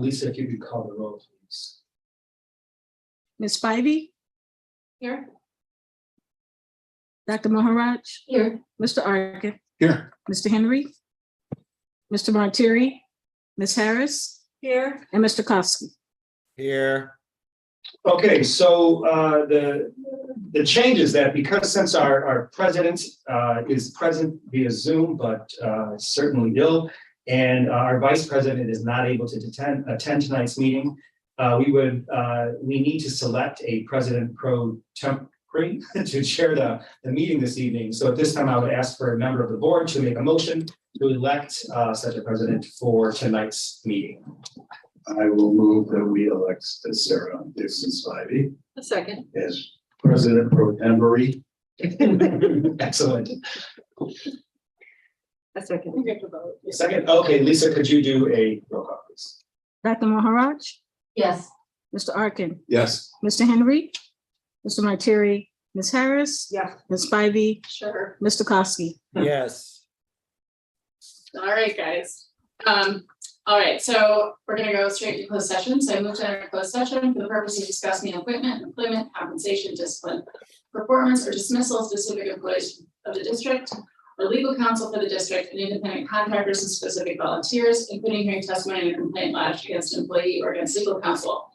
Lisa, if you could call the roll, please. Ms. Spivey, Here. Dr. Maharaj, Here. Mr. Arkin, Here. Mr. Henry, Mr. Martieri, Ms. Harris, Here. and Mr. Kowski. Here. Okay, so the change is that because since our president is present via Zoom, but certainly ill, and our vice president is not able to attend tonight's meeting, we need to select a president pro tempore to chair the meeting this evening. So at this time, I would ask for a member of the board to make a motion to elect such a president for tonight's meeting. I will move that we elect Sarah Dixon Spivey A second. as president pro tempore. Excellent. A second. You get to vote. Second, okay, Lisa, could you do a roll call, please? Dr. Maharaj, Yes. Mr. Arkin, Yes. Mr. Henry, Mr. Martieri, Ms. Harris, Yeah. Ms. Spivey, Sure. Mr. Kowski. Yes. All right, guys. All right, so we're gonna go straight to closed session. So I moved to enter closed session for the purpose of discussing appointment, employment, compensation, discipline, performance, or dismissal of specific employees of the district, or legal counsel for the district, and independent contractors and specific volunteers, including hearing testimony and a complaint lodged against an employee or against legal counsel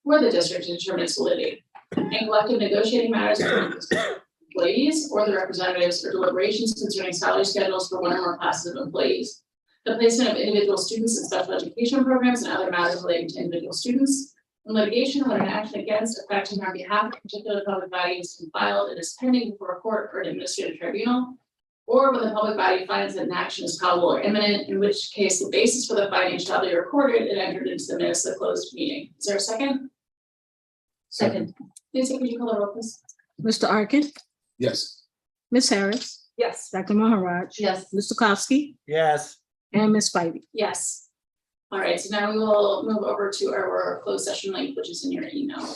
for the district to determine its validity, and collective negotiating matters between employees or the representatives, or deliberations concerning salary schedules for one or more classes of employees, the placement of individual students in special education programs and other matters relating to individual students, and litigation when an action against, affecting, or on behalf of particular public body has been filed and is pending before a court or an administrative tribunal, or when the public body finds that an action is probable or imminent, in which case the basis for the finding shall be recorded and entered into the minutes of the closed meeting. Is there a second? Second. Lisa, could you call the roll, please? Mr. Arkin, Yes. Ms. Harris, Yes. Dr. Maharaj, Yes. Mr. Kowski, Yes. and Ms. Spivey. Yes. All right, so now we will move over to our closed session link, which is in your email.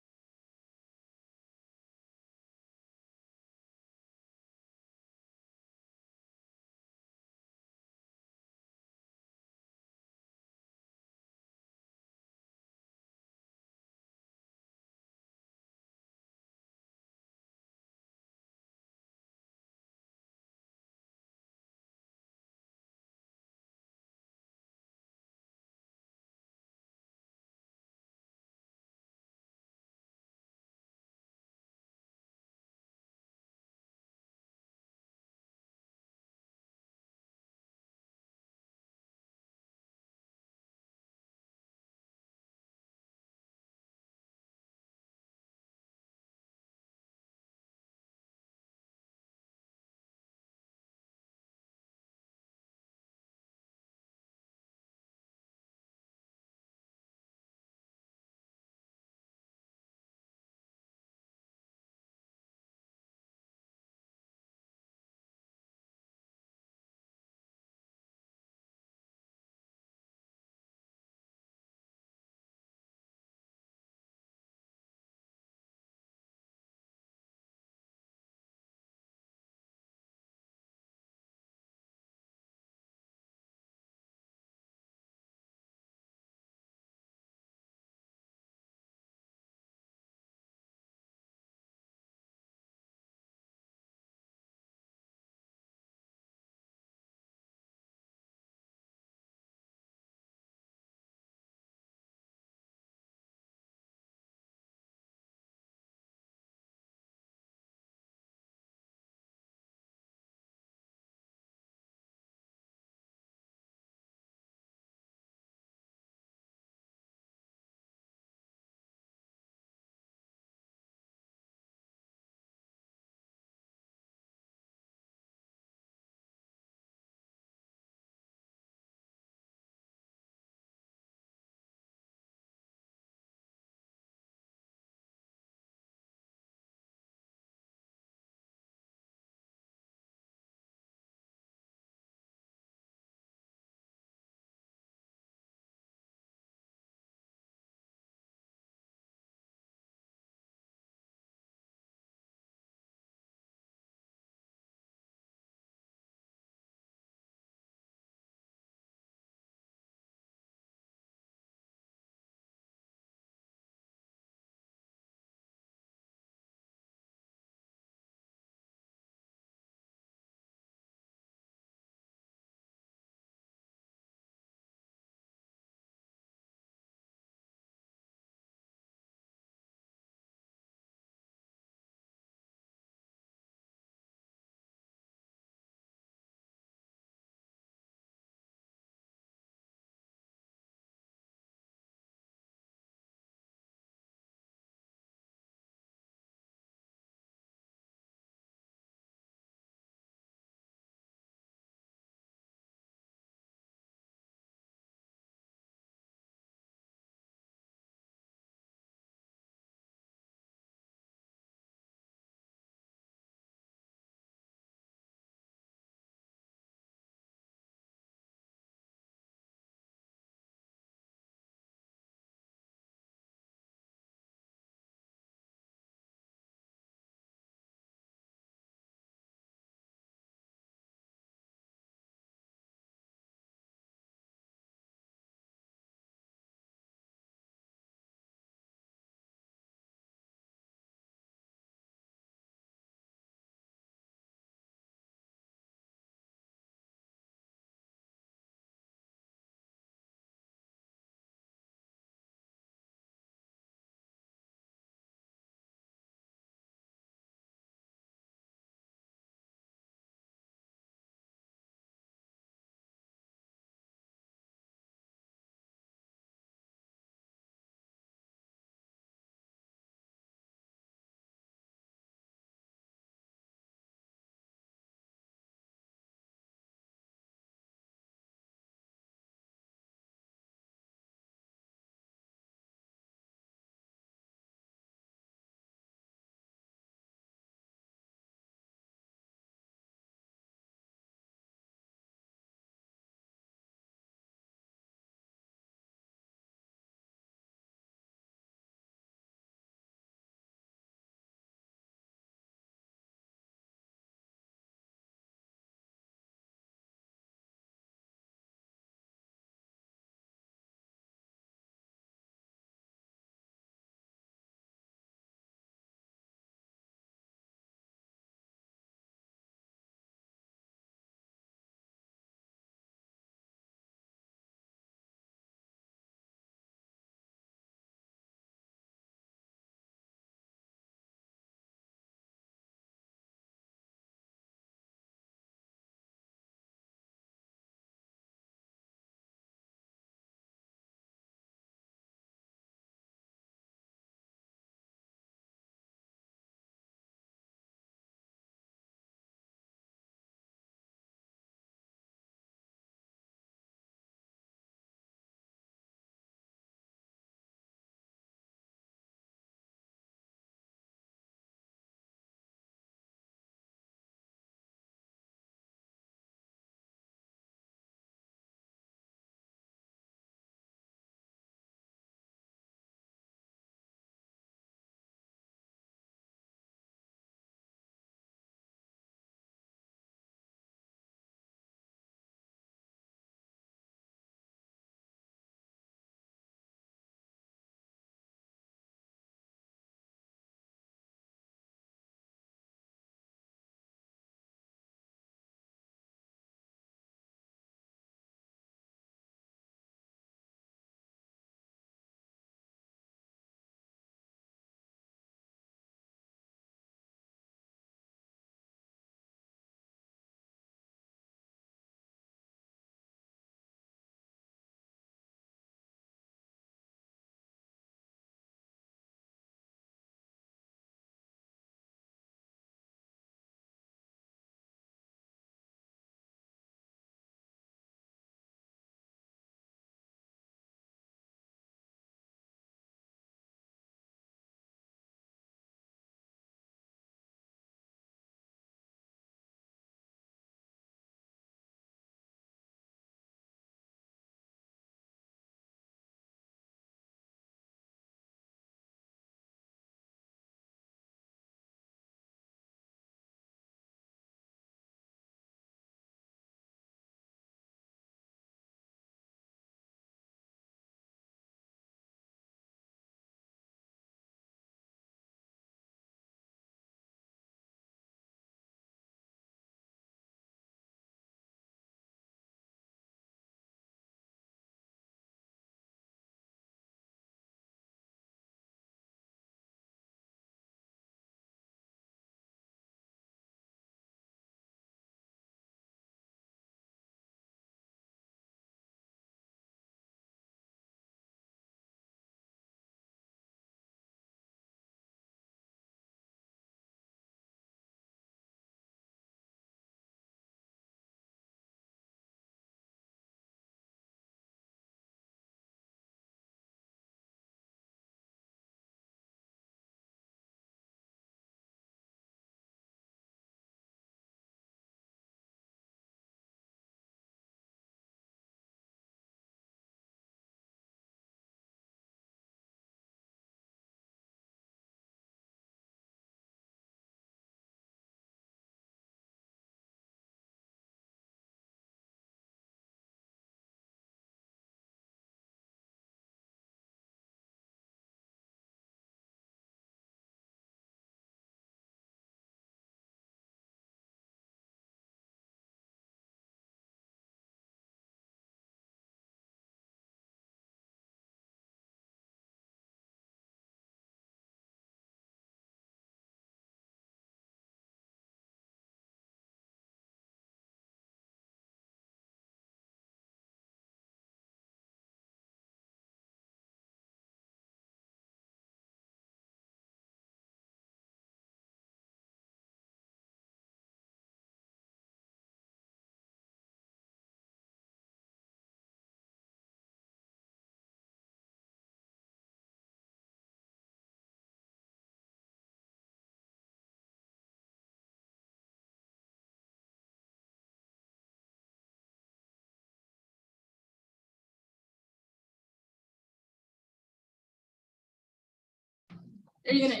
Are you gonna,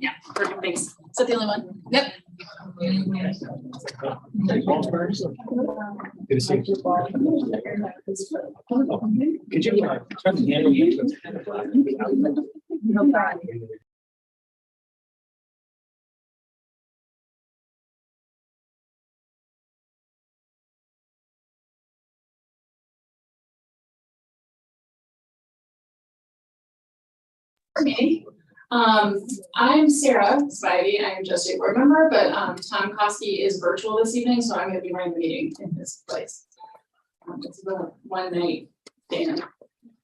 yeah, perfect, thanks. Is that the only one? Yep. Good to see you. Could you turn the handle? Me. I'm Sarah Spivey. I'm just a board member, but Tom Kosky is virtual this evening, so I'm gonna be running the meeting in his place. It's the one night stand.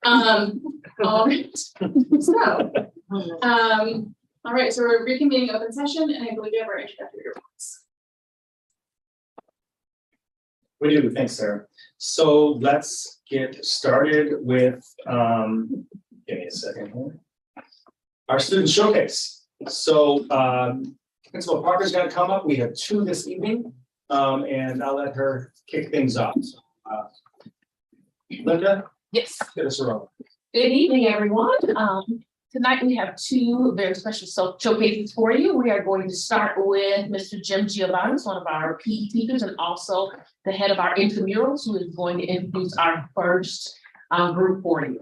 All right. So, all right, so we're reconvening open session, and I believe we have our introductory remarks. We do, thanks, Sarah. So let's get started with, give me a second here. Our student showcase. So Principal Parker's gonna come up. We have 2 this evening, and I'll let her kick things off. So, Linda, Yes. get us rolling. Good evening, everyone. Tonight we have 2 very special showcases for you. We are going to start with Mr. Jim Giovanni, one of our PE teachers and also the head of our intramurals, who is going to introduce our first group for you.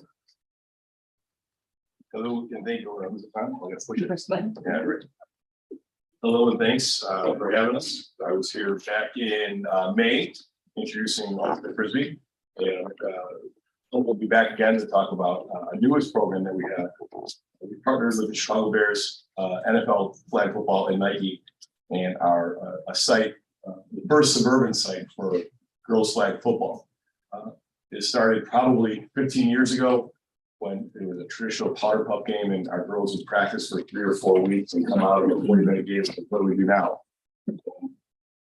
Hello, and thank you. I'll get push it. First button. Yeah, right. Hello, and thanks for having us. I was here back in May, introducing the Frisbee. And we'll be back again to talk about a newest program that we have. We partnered with the Chicago Bears, NFL flag football, and Nike, and our a site, the first suburban site for girls flag football. It started probably 15 years ago, when it was a traditional powder puff game and our girls would practice for 3 or 4 weeks and come out in a 40-minute game. What do we do now?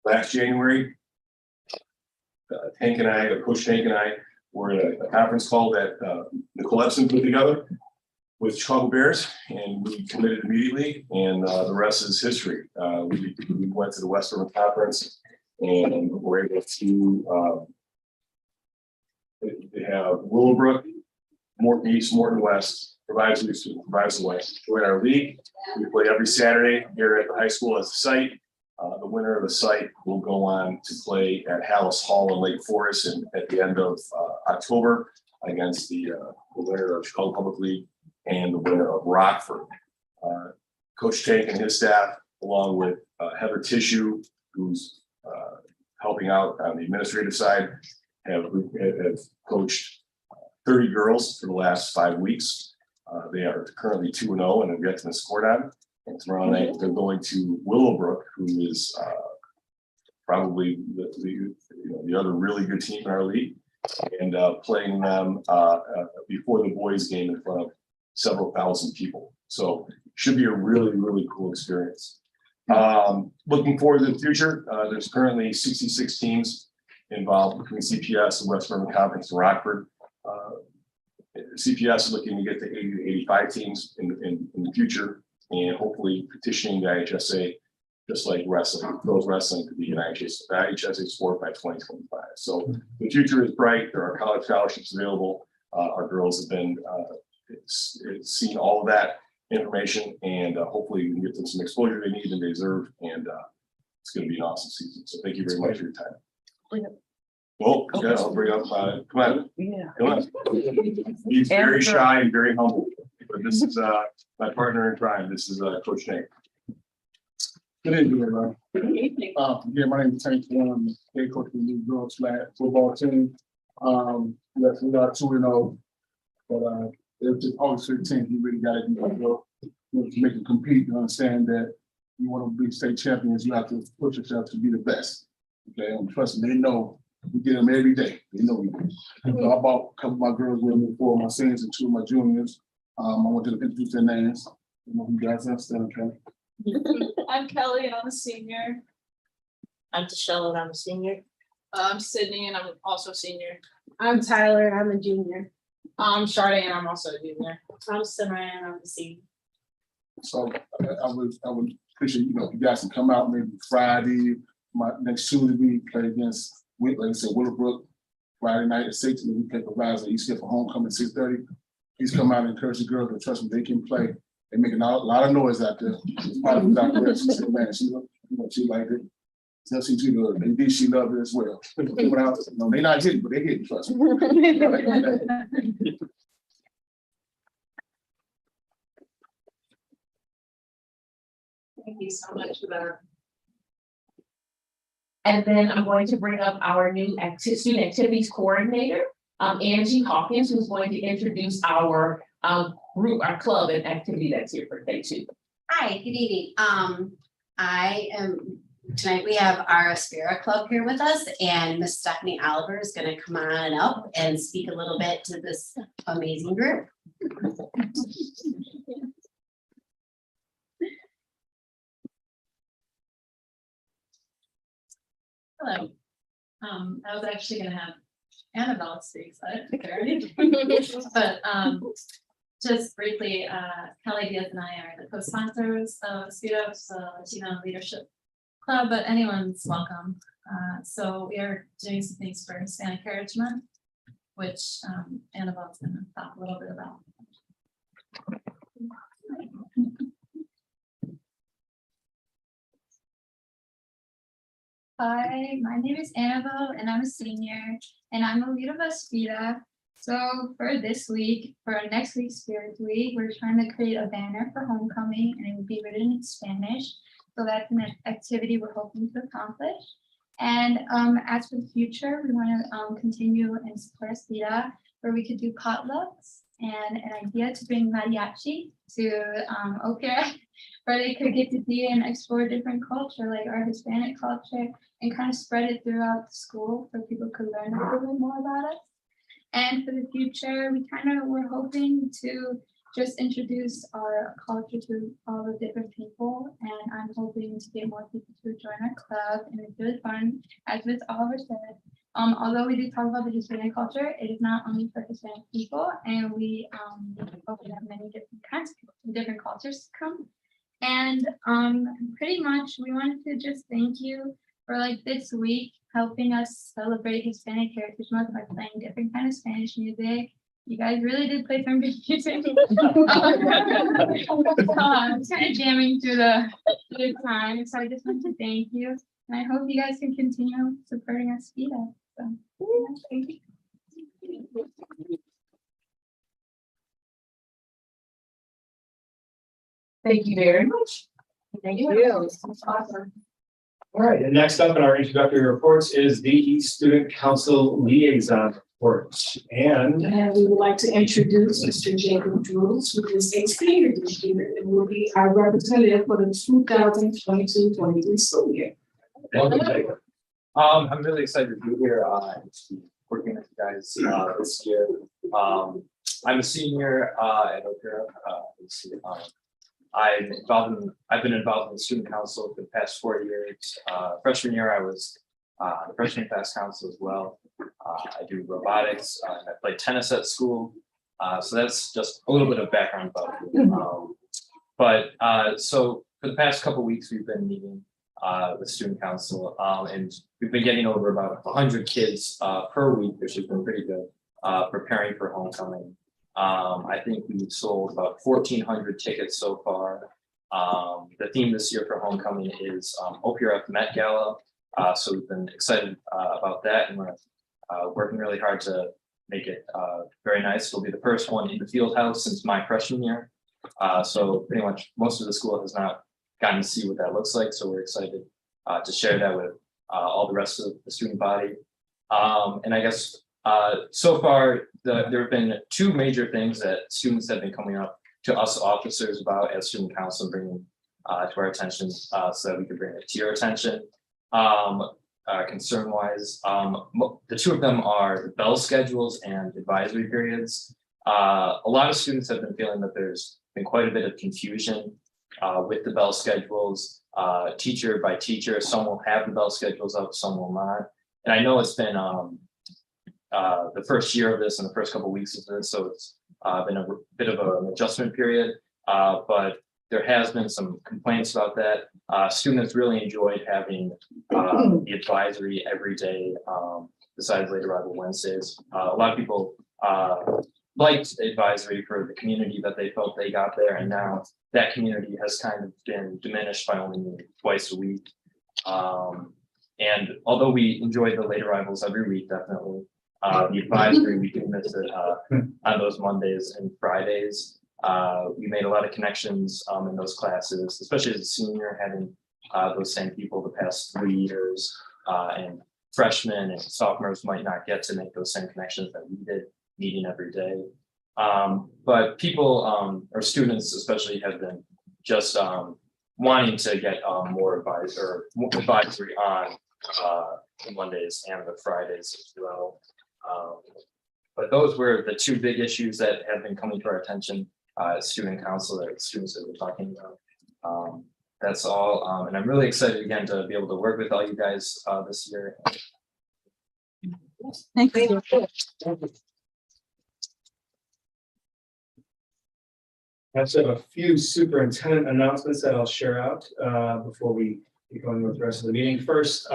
Last January, Coach Tank and I were at a conference call that Nicole Epson put together with Chicago Bears, and we committed immediately, and the rest is history. We went to the Western Conference and were able to they have Willowbrook, Morton East, Morton West, provides the West. Join our league. We play every Saturday here at the high school as a site. The winner of the site will go on to play at Hallis Hall in Lake Forest and at the end of October against the winner of Chicago Public League and the winner of Rockford. Coach Tank and his staff, along with Heather Tissue, who's helping out on the administrative side, have coached 30 girls for the last 5 weeks. They are currently 2-0 and have yet to miss scored on. And tomorrow night they're going to Willowbrook, who is probably the other really good team in our league, and playing them before the boys' game in front of several thousand people. So should be a really, really cool experience. Looking forward to the future, there's currently 66 teams involved between CPS, the West Bourbon Conference, and Rockford. CPS is looking to get to 80 to 85 teams in the future, and hopefully petitioning the IHSA, just like wrestling, girls wrestling, to be an IHSA sport by 2025. So the future is bright. There are college scholarships available. Our girls have been seen all of that information, and hopefully we can get them some exposure they need and they deserve. And it's going to be an awesome season. So thank you very much for your time. Well, yeah, I'll bring up, come on. Yeah. Come on. He's very shy and very humble, but this is my partner in crime. This is Coach Tank. Good evening, everyone. Good evening. Yeah, my name is Tank Warren. I'm the head coach of the new girls flag football team. Yes, we got 2-0, but it was just August 15th. You really got to make it compete. You understand that you want to be state champions. You have to push yourself to be the best. Okay, and trust me, they know. We get them every day. They know we do. So I bought a couple of my girls with me, 4 of my seniors and 2 of my juniors. I want to introduce their names. You know, you guys understand, okay? I'm Kelly and I'm a senior. I'm Michelle and I'm a senior. I'm Sydney and I'm also a senior. I'm Tyler, I'm a junior. I'm Sade and I'm also a junior. I'm Samara and I'm a senior. So I would appreciate, if you guys can come out maybe Friday. My next Tuesday we play against, like I said, Willowbrook. Friday night at 6, and then we play for Rise. He's here for homecoming at 6:30. Please come out and encourage the girls, but trust me, they can play. They making a lot of noise out there. It's probably Dr. West, she said, man, she liked it. So she loved it. Indeed, she loved it as well. No, they not hitting, but they hitting, trust me. Thank you so much for that. And then I'm going to bring up our new student activities coordinator, Angie Hawkins, who's going to introduce our group, our club and activity that's here for day 2. Hi, good evening. Tonight we have our Aspira Club here with us, and Miss Stephanie Oliver is going to come on up and speak a little bit to this amazing group. Hello. I was actually gonna have Annabelle speak, so I but just briefly, Kelly Diaz and I are the co-sponsors of Speedo's Latino Leadership Club, but anyone's welcome. So we are doing some things for Hispanic Heritage Month, which Annabelle's gonna talk a little bit about. Hi, my name is Annabelle and I'm a senior and I'm a lead of Aspira. So for this week, for next week's Spirit Week, we're trying to create a banner for homecoming and it will be written in Spanish. So that's an activity we're hoping to accomplish. And as for the future, we want to continue and support Aspira where we could do potlucks and an idea to bring mariachi to Opera where they could get to see and explore different culture like our Hispanic culture and kind of spread it throughout the school so people could learn a little bit more about us. And for the future, we're hoping to just introduce our culture to all the different people. And I'm hoping to get more people to join our club. And it's really fun, as Ms. Oliver said. Although we do talk about the Hispanic culture, it is not only for Hispanic people. And we hope we have many different kinds of people, different cultures to come. And pretty much we wanted to just thank you for like this week helping us celebrate Hispanic Heritage Month by playing different kind of Spanish music. You guys really did play some good music. Kind of jamming through the time. So I just want to thank you. And I hope you guys can continue supporting us. So yeah, thank you. Thank you very much. Thank you. Awesome. All right, and next up in our introductory reports is the Student Council Liaison Report. And we would like to introduce Mr. Jacob Drews, who is a senior this year and will be our representative for the 2022-23 school year. welcome, Jacob. I'm really excited to be here, working with you guys, this year. I'm a senior, at Opera, I've been involved in the student council for the past 4 years. Freshman year, I was the freshman class council as well. I do robotics. I played tennis at school. So that's just a little bit of background about me. So for the past couple of weeks, we've been meeting with student council, and we've been getting over about 100 kids per week, which has been pretty good, preparing for homecoming. I think we've sold about 1,400 tickets so far. The theme this year for homecoming is OPRF Met Gala. So we've been excited about that, and we're working really hard to make it very nice. It'll be the first one in the field house since my freshman year. So pretty much most of the school has not gotten to see what that looks like. So we're excited to share that with all the rest of the student body. And I guess so far, there have been 2 major things that students have been coming up to us officers about as student council and bringing to our attention so that we can bring it to your attention. Concern wise, the 2 of them are the bell schedules and advisory periods. A lot of students have been feeling that there's been quite a bit of confusion with the bell schedules, teacher by teacher. Some will have the bell schedules up, some will not. And I know it's been the first year of this and the first couple of weeks of this, so it's been a bit of an adjustment period, but there has been some complaints about that. Students really enjoyed having the advisory every day, besides later on Wednesdays. A lot of people liked advisory for the community that they felt they got there, and now that community has kind of been diminished by only meeting twice a week. And although we enjoy the late arrivals every week, definitely, the advisory, we can miss it on those Mondays and Fridays. We made a lot of connections in those classes, especially as a senior, having those same people the past 3 years, and freshmen and sophomores might not get to make those same connections that we did, meeting every day. But people, or students especially, have been just wanting to get more advisory on the Mondays and the Fridays as well. But those were the two big issues that have been coming to our attention as student council, that students have been talking about. That's all, and I'm really excited again to be able to work with all you guys this year. Thank you. I also have a few superintendent announcements that I'll share out before we get going with the rest of the meeting. First,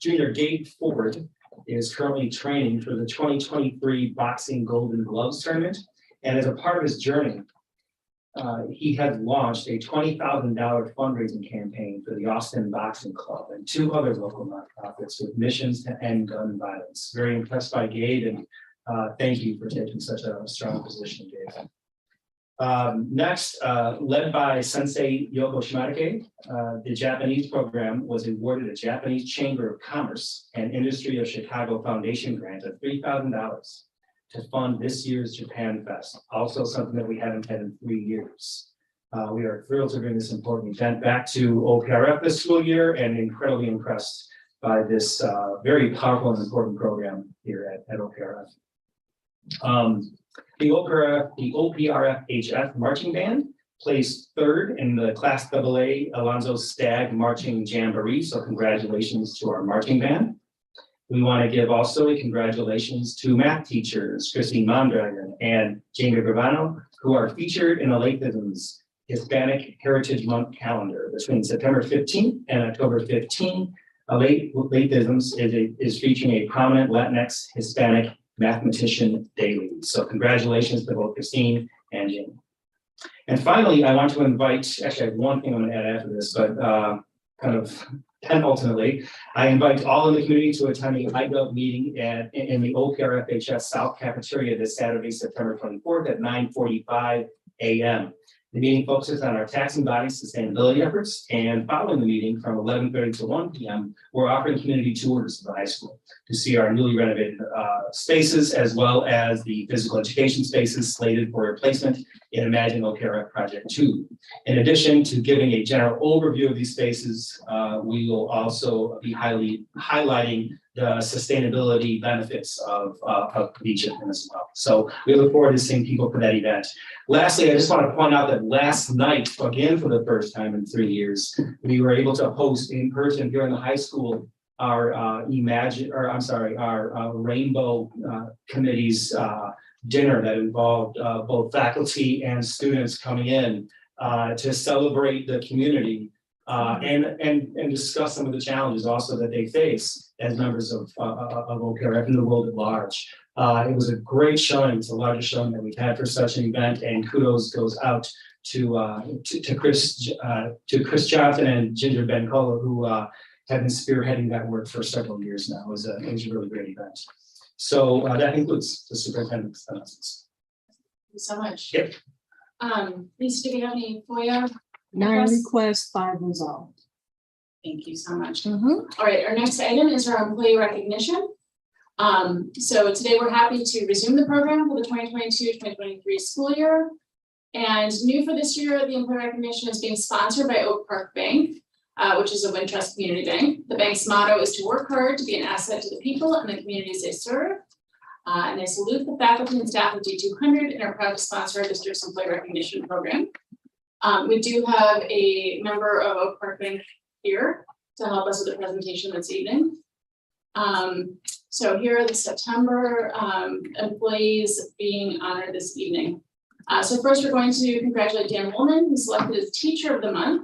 junior Gabe Ford is currently training for the 2023 Boxing Golden Gloves Tournament. And as a part of his journey, he has launched a $20,000 fundraising campaign for the Austin Boxing Club and 2 other local nonprofits with missions to end gun violence. Very impressed by Gabe, and thank you for taking such a strong position, Gabe. Next, led by Sensei Yoko Shimarake, the Japanese program was awarded a Japanese Chamber of Commerce and Industry of Chicago Foundation grant of $3,000 to fund this year's Japan Fest, also something that we haven't had in 3 years. We are thrilled to bring this important event back to OPRF this school year, and incredibly impressed by this very powerful and important program here at OPRF. The OPRF HF Marching Band placed 3rd in the Class AA Alonzo Stagg Marching Jamboree, so congratulations to our marching band. We want to give also a congratulations to math teachers, Christine Mondragon and Jane Gravano, who are featured in the Late Rhythms Hispanic Heritage Month calendar between September 15th and October 15th. Late Rhythms is featuring a prominent Latinx Hispanic mathematician daily. So congratulations to both Christine and Jane. And finally, I want to invite, actually I have one thing I'm going to add after this, but ultimately, I invite all in the community to attend the IGov meeting in the OPRFHS South Cafeteria this Saturday, September 24th at 9:45 a.m. The meeting focuses on our taxing body sustainability efforts, and following the meeting from 11:30 to 1 p.m., we're offering community tours of the high school to see our newly renovated spaces, as well as the physical education spaces slated for replacement in Imagine OPRF Project 2. In addition to giving a general overview of these spaces, we will also be highlighting the sustainability benefits of each of them as well. So we look forward to seeing people for that event. Lastly, I just want to point out that last night, again for the first time in 3 years, we were able to host in person here in the high school our Rainbow Committee's dinner that involved both faculty and students coming in to celebrate the community and discuss some of the challenges also that they face as members of OPRF in the world at large. It was a great showing. It's the largest showing that we've had for such an event, and kudos goes out to Chris Johnson and Ginger Bencola, who have been spearheading that work for several years now. It was a really great event. So that concludes the superintendent's announcements. Thank you so much. Yep. Lisa, do we have any FOIA? 9 requests, 5 resolved. Thank you so much. Mhm. All right, our next item is our employee recognition. So today we're happy to resume the program for the 2022-2023 school year. And new for this year, the employee recognition is being sponsored by Oak Park Bank, which is a Wintrust community bank. The bank's motto is to work hard to be an asset to the people and the communities they serve. And they salute the faculty and staff of D200 and are proud to sponsor our district's employee recognition program. We do have a member of Oak Park Bank here to help us with the presentation this evening. So here are the September employees being honored this evening. So first we're going to congratulate Dan Woolman, who's selected as Teacher of the Month.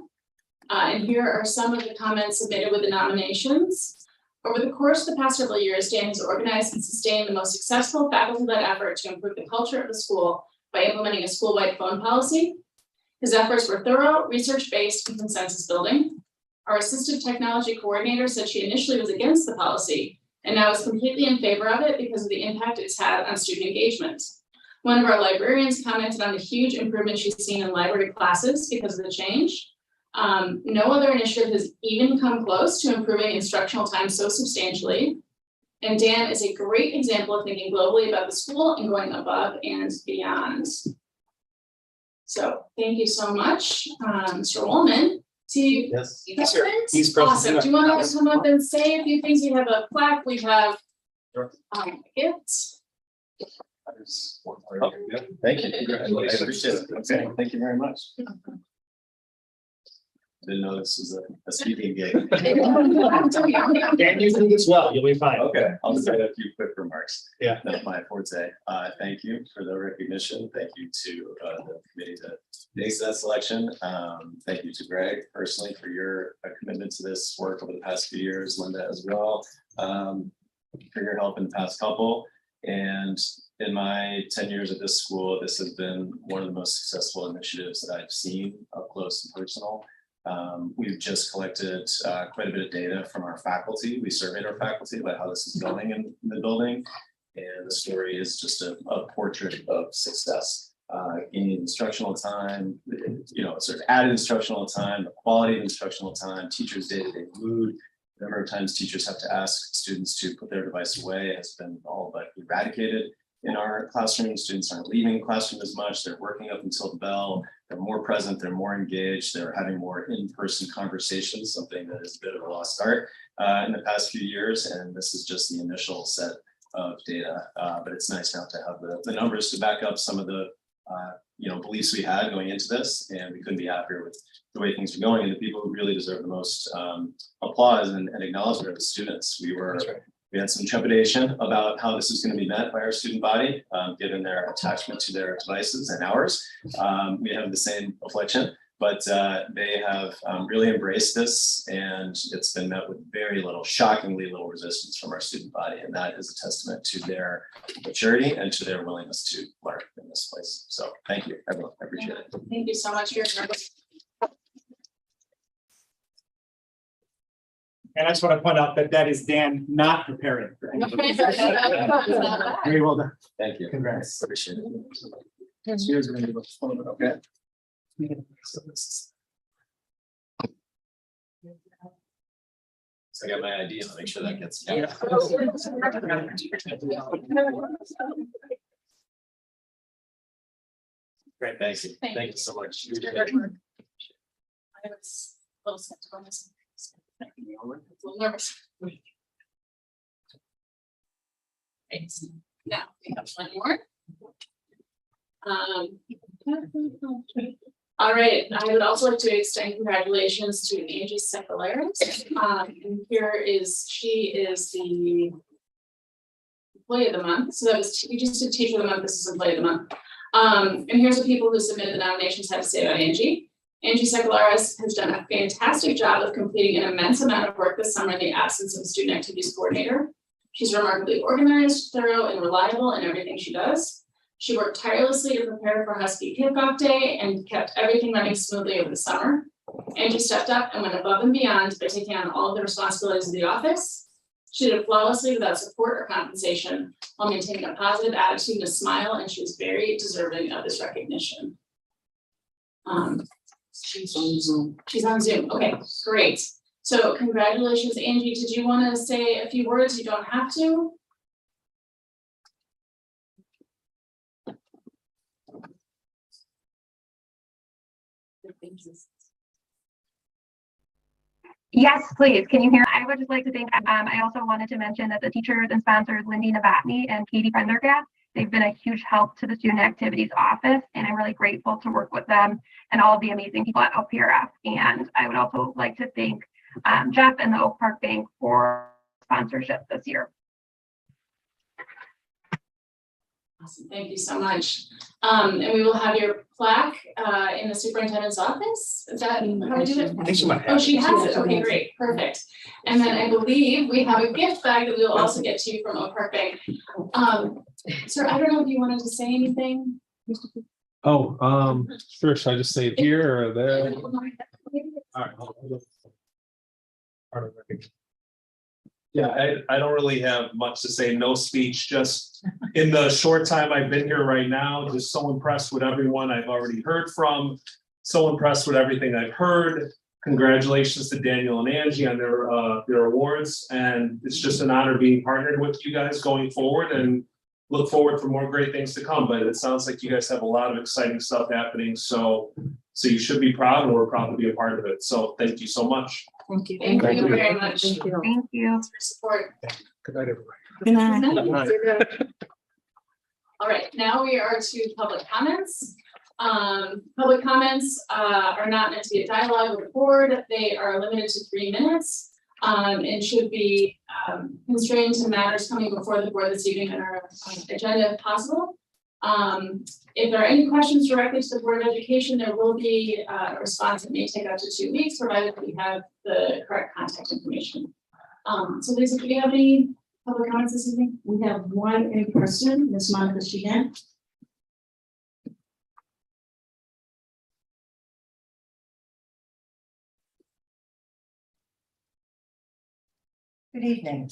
And here are some of the comments submitted with the nominations. Over the course of the past several years, Dan has organized and sustained the most successful faculty-led effort to improve the culture of the school by implementing a school-wide phone policy. His efforts were thorough, research-based, and consensus building. Our assistive technology coordinator said she initially was against the policy and now is completely in favor of it because of the impact it's had on student engagement. One of our librarians commented on the huge improvement she's seen in library classes because of the change. No other initiative has even come close to improving instructional time so substantially. And Dan is a great example of thinking globally about the school and going above and beyond. So thank you so much, Mr. Woolman. Yes. He's here. He's present. Awesome. Do you want to come up and say a few things? We have a plaque, we have Sure. gifts. Thank you. I appreciate it. Okay, thank you very much. Didn't know this was a speaking gig. Dan, you do this well, you'll be fine. Okay, I'll say a few quick remarks. Yeah. That's my forte. Thank you for the recognition. Thank you to the committee that makes that selection. Thank you to Greg personally for your commitment to this work over the past few years, Linda as well, for your help in the past couple. And in my 10 years at this school, this has been one of the most successful initiatives that I've seen up close and personal. We've just collected quite a bit of data from our faculty. We surveyed our faculty about how this is going in the building. And the story is just a portrait of success. Gaining instructional time, sort of added instructional time, the quality of instructional time, teachers' day-to-day mood. The number of times teachers have to ask students to put their device away has been all but eradicated in our classroom. Students aren't leaving the classroom as much. They're working up until the bell. They're more present. They're more engaged. They're having more in-person conversations, something that is a bit of a lost art in the past few years. And this is just the initial set of data. But it's nice now to have the numbers to back up some of the beliefs we had going into this. And we couldn't be happier with the way things are going. And the people who really deserve the most applause and acknowledgement are the students. We had some trepidation about how this is going to be met by our student body, given their attachment to their devices and ours. We have the same affliction, but they have really embraced this, and it's been met with very little, shockingly little resistance from our student body. And that is a testament to their maturity and to their willingness to learn in this place. So thank you, everyone. I appreciate it. Thank you so much for your service. And I just want to point out that is Dan not preparing for anything. Very well done. Thank you. Congrats. Appreciate it. Cheers, we're gonna give us one of it, okay? So I got my ID. I'll make sure that gets. Yeah. Great, thank you. Thank Thank you so much. I was a little skeptical on this. A little nervous. Right. Now, we have one more. All right, I would also like to extend congratulations to Angie Secularis. And she is the employee of the month. So that was, we just did teacher of the month, this is employee of the month. And here's the people who submitted the nominations had to say about Angie. Angie Secularis has done a fantastic job of completing an immense amount of work this summer in the absence of a student activities coordinator. She's remarkably organized, thorough, and reliable in everything she does. She worked tirelessly to prepare for Husky Kickoff Day and kept everything running smoothly over the summer. Angie stepped up and went above and beyond by taking on all of the responsibilities of the office. She did it flawlessly without support or compensation, while maintaining a positive attitude and a smile, and she was very deserving of this recognition. She's on Zoom. She's on Zoom. Okay, great. So congratulations, Angie. Did you want to say a few words? You don't have to. Yes, please. Can you hear? I would just like to thank, I also wanted to mention that the teachers and sponsors, Lindy Novotny and Katie Pendergast, they've been a huge help to the Student Activities Office, and I'm really grateful to work with them and all of the amazing people at OPRF. And I would also like to thank Jeff and the Oak Park Bank for sponsorship this year. Awesome, thank you so much. And we will have your plaque in the superintendent's office. Is that how we do it? I think she might Oh, have. she has it. Okay, great, perfect. And then I believe we have a gift bag that we will also get to you from Oak Park Bank. Sir, I don't know if you wanted to say anything. Oh, sure. Should I just say it here or there? All right. Yeah, I don't really have much to say, no speech, just in the short time I've been here right now, just so impressed with everyone I've already heard from. So impressed with everything I've heard. Congratulations to Daniel and Angie on their awards, and it's just an honor being partnered with you guys going forward, and look forward for more great things to come. But it sounds like you guys have a lot of exciting stuff happening, so you should be proud, and we're proud to be a part of it. So thank you so much. Thank you. Thank you very much Thank you. Thank you. for support. Good night, everybody. Good night. All right, now we are to public comments. Public comments are not meant to be a dialogue with the board. They are limited to 3 minutes. And should be constrained to matters coming before the board this evening on our agenda if possible. If there are any questions directly to the Board of Education, there will be a response that may take up to 2 weeks, provided that we have the correct contact information. So Lisa, do we have any public comments this evening? We have one in person, Ms. Monica Sheehan. Good evening.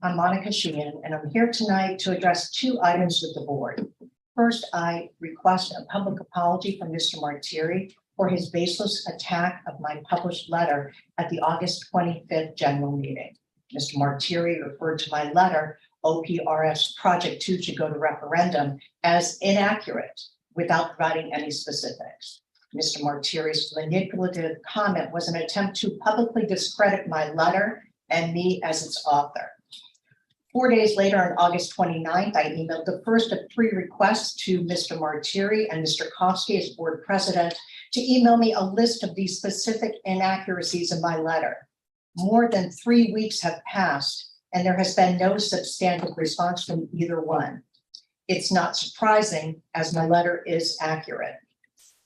I'm Monica Sheehan, and I'm here tonight to address 2 items with the board. First, I request a public apology from Mr. Martieri for his baseless attack of my published letter at the August 25th general meeting. Mr. Martieri referred to my letter, OPRS Project 2 should go to referendum, as inaccurate without providing any specifics. Mr. Martieri's manipulative comment was an attempt to publicly discredit my letter and me as its author. 4 days later, on August 29th, I emailed the first of 3 requests to Mr. Martieri and Mr. Kofsky as board president to email me a list of these specific inaccuracies in my letter. More than 3 weeks have passed, and there has been no substantive response from either one. It's not surprising, as my letter is accurate.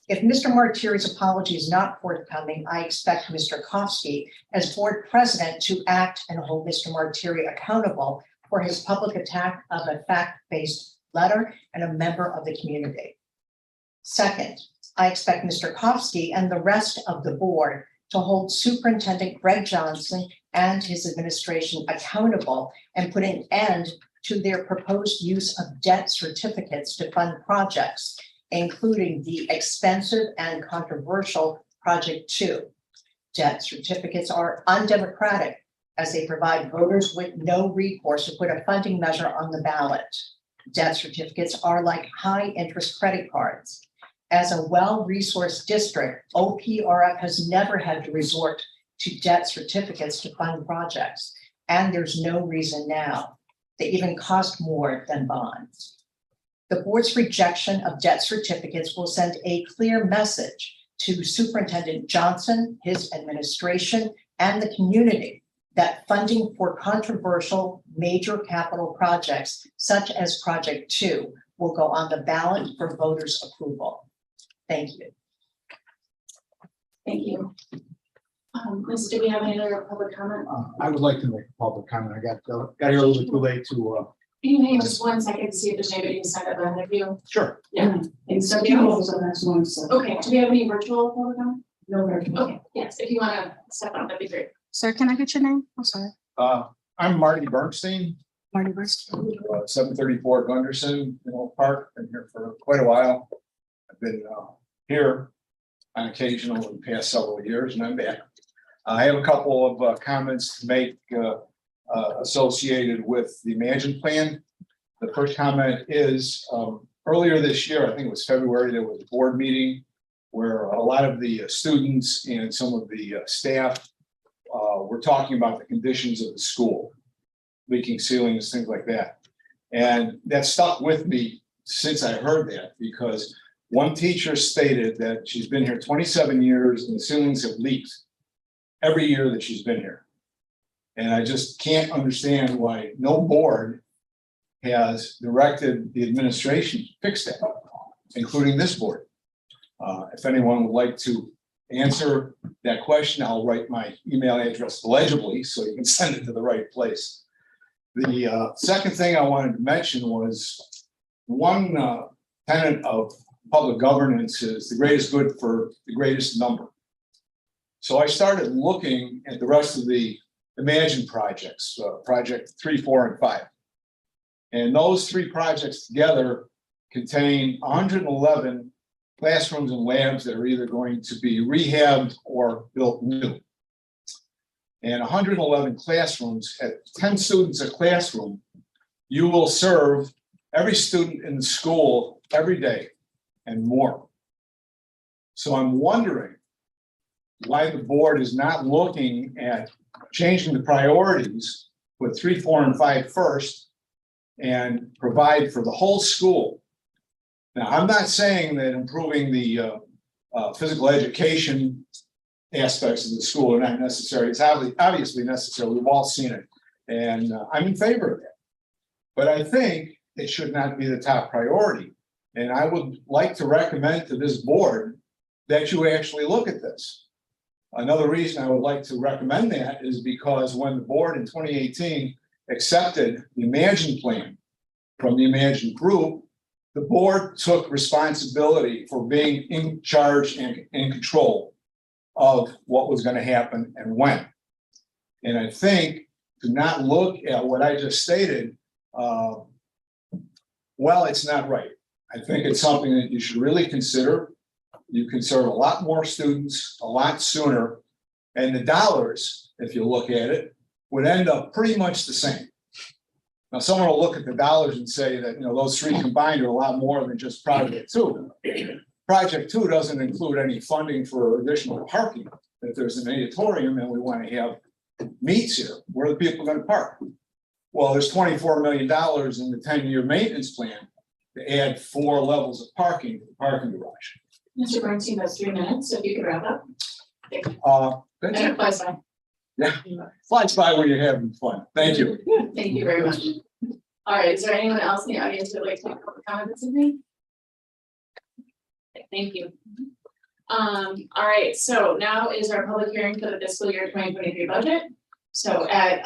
If Mr. Martieri's apology is not forthcoming, I expect Mr. Kofsky, as board president, to act and hold Mr. Martieri accountable for his public attack of a fact-based letter and a member of the community. Second, I expect Mr. Kofsky and the rest of the board to hold Superintendent Greg Johnson and his administration accountable and put an end to their proposed use of debt certificates to fund projects, including the expensive and controversial Project 2. Debt certificates are undemocratic as they provide voters with no recourse to put a funding measure on the ballot. Debt certificates are like high-interest credit cards. As a well-resourced district, OPRF has never had to resort to debt certificates to fund projects, and there's no reason now. They even cost more than bonds. The board's rejection of debt certificates will send a clear message to Superintendent Johnson, his administration, and the community that funding for controversial major capital projects, such as Project 2, will go on the ballot for voters' approval. Thank you. Thank you. Lisa, do we have any other public comment? I would like to make a public comment. I got here a little bit too late to, Can you hang just 1 second to see if there's anybody who signed up ahead of you? sure. Yeah. And so you know, so that's one, so. Okay, do we have any virtual public comment? No virtual. Okay, yes, if you want to step up, that'd be great. Sir, can I get your name? I'm sorry. I'm Marty Bernstein, Marty Burst. 734 Gunderson, Oak Park, been here for quite a while. I've been here on occasion over the past several years, and I'm back. I have a couple of comments to make associated with the management plan. The first comment is earlier this year, I think it was February, there was a board meeting where a lot of the students and some of the staff were talking about the conditions of the school, leaking ceilings, things like that. And that stuck with me since I heard that, because one teacher stated that she's been here 27 years and the ceilings have leaked every year that she's been here. And I just can't understand why no board has directed the administration to fix that, including this board. If anyone would like to answer that question, I'll write my email address legibly so you can send it to the right place. The second thing I wanted to mention was one tenet of public governance is the greatest good for the greatest number. So I started looking at the rest of the Imagine projects, project 3, 4, and 5. And those 3 projects together contain 111 classrooms and labs that are either going to be rehabbed or built new. And 111 classrooms at 10 students a classroom, you will serve every student in the school every day and more. So I'm wondering why the board is not looking at changing the priorities, put 3, 4, and 5 first, and provide for the whole school. Now, I'm not saying that improving the physical education aspects of the school are not necessary. It's obviously necessary. We've all seen it. And I'm in favor of that. But I think it should not be the top priority. And I would like to recommend to this board that you actually look at this. Another reason I would like to recommend that is because when the board in 2018 accepted the Imagine plan from the Imagine group, the board took responsibility for being in charge and in control of what was going to happen and when. And I think to not look at what I just stated, well, it's not right. I think it's something that you should really consider. You can serve a lot more students a lot sooner. And the dollars, if you look at it, would end up pretty much the same. Now, someone will look at the dollars and say that, you know, those 3 combined are a lot more than just Project 2. Project 2 doesn't include any funding for additional parking. If there's an auditorium and we want to have meets here, where are the people going to park? Well, there's $24 million in the 10-year maintenance plan to add 4 levels of parking to the parking garage. Mr. Bernstein, that's 3 minutes, so if you could wrap up. That's And it. it flies by. Yeah, flies by when you're having fun. Thank you. Thank you very much. All right, is there anyone else in the audience who would like to make public comment this evening? Thank you. All right, so now is our public hearing for the fiscal year 2023 budget. So at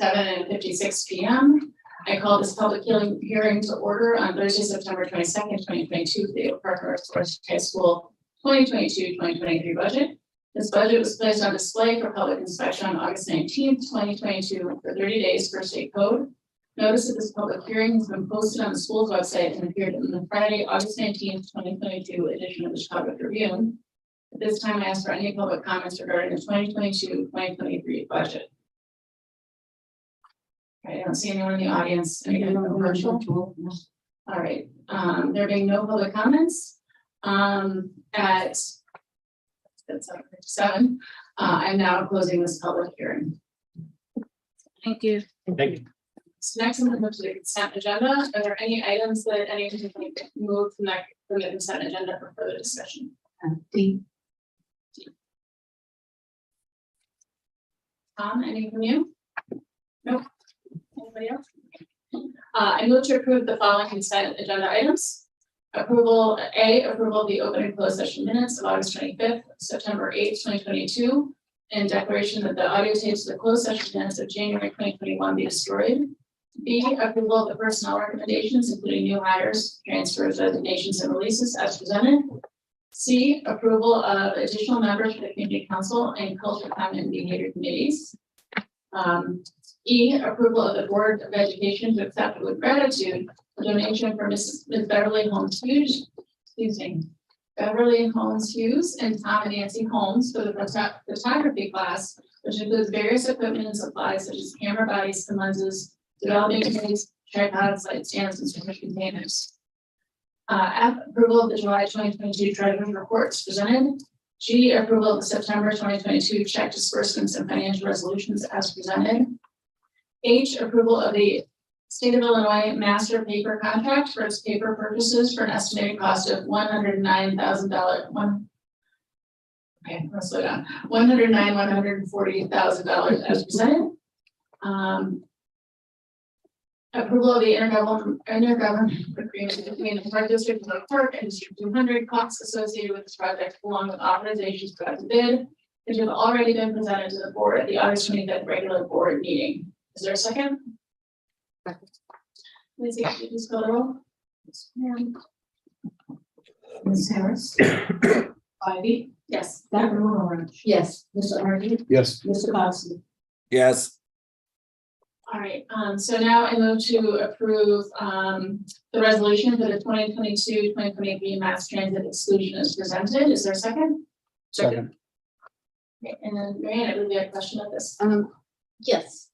7:56 p.m. I call this public hearing to order on Thursday, September 22nd, 2022, for the Oak Park Northwest High School 2022-2023 budget. This budget was placed on display for public inspection on August 19th, 2022 for 30 days per state code. Notice that this public hearing has been posted on the school's website and appeared in the Friday, August 19th, 2022 edition of the Chicago Tribune. At this time, I ask for any public comments regarding the 2022-2023 budget. I don't see anyone in the audience. Again, no virtual. All right, there being no public comments, at 7:57, I'm now closing this public hearing. Thank you. Thank you. So next, I'm going to move to the consent agenda. Are there any items that anyone can move from the consent agenda for further discussion? D. Tom, any from you? Nope. Anybody else? I move to approve the following consent agenda items. Approval of the open and closed session minutes of August 25th, September 8th, 2022, and declaration that the audio tapes of the closed session minutes of January 2021 be destroyed. B, approval of the personnel recommendations, including new hires, transfers, resignations, and releases as presented. C, approval of additional members for the community council and culture, climate, and behavior committees. E, approval of the Board of Education to accept with gratitude a donation from Ms. Beverly Holmes Hughes, Beverly Holmes Hughes and Tom and Nancy Holmes for the photography class, which includes various equipment and supplies such as camera bodies and lenses, developing committees, tripods, light stands, and storage containers. F, approval of the July 2022 treasurer's reports presented. G, approval of the September 2022 check disbursements and financial resolutions as presented. H, approval of the State of Illinois master paper contract for its paper purchases for an estimated cost of $109,000. Okay, let's slow down. $140,000 as presented. approval of the intergovernmental agreement between the Park District of the Park and District 200 costs associated with this project, along with authorizations to the bid, which have already been presented to the board at the August 25th regular board meeting. Is there a second? Lizzie, could you please call the roll? Ms. Harris. Ivy. Yes. Dr. Rorich. Yes. Mr. Artie. Yes. Mr. Costi. Yes. All right, so now I move to approve the resolution for the 2022-2023 mass transit exclusion as presented. Is there a second? Second. Okay, and then Marianne, I believe you had a question of this. Yes,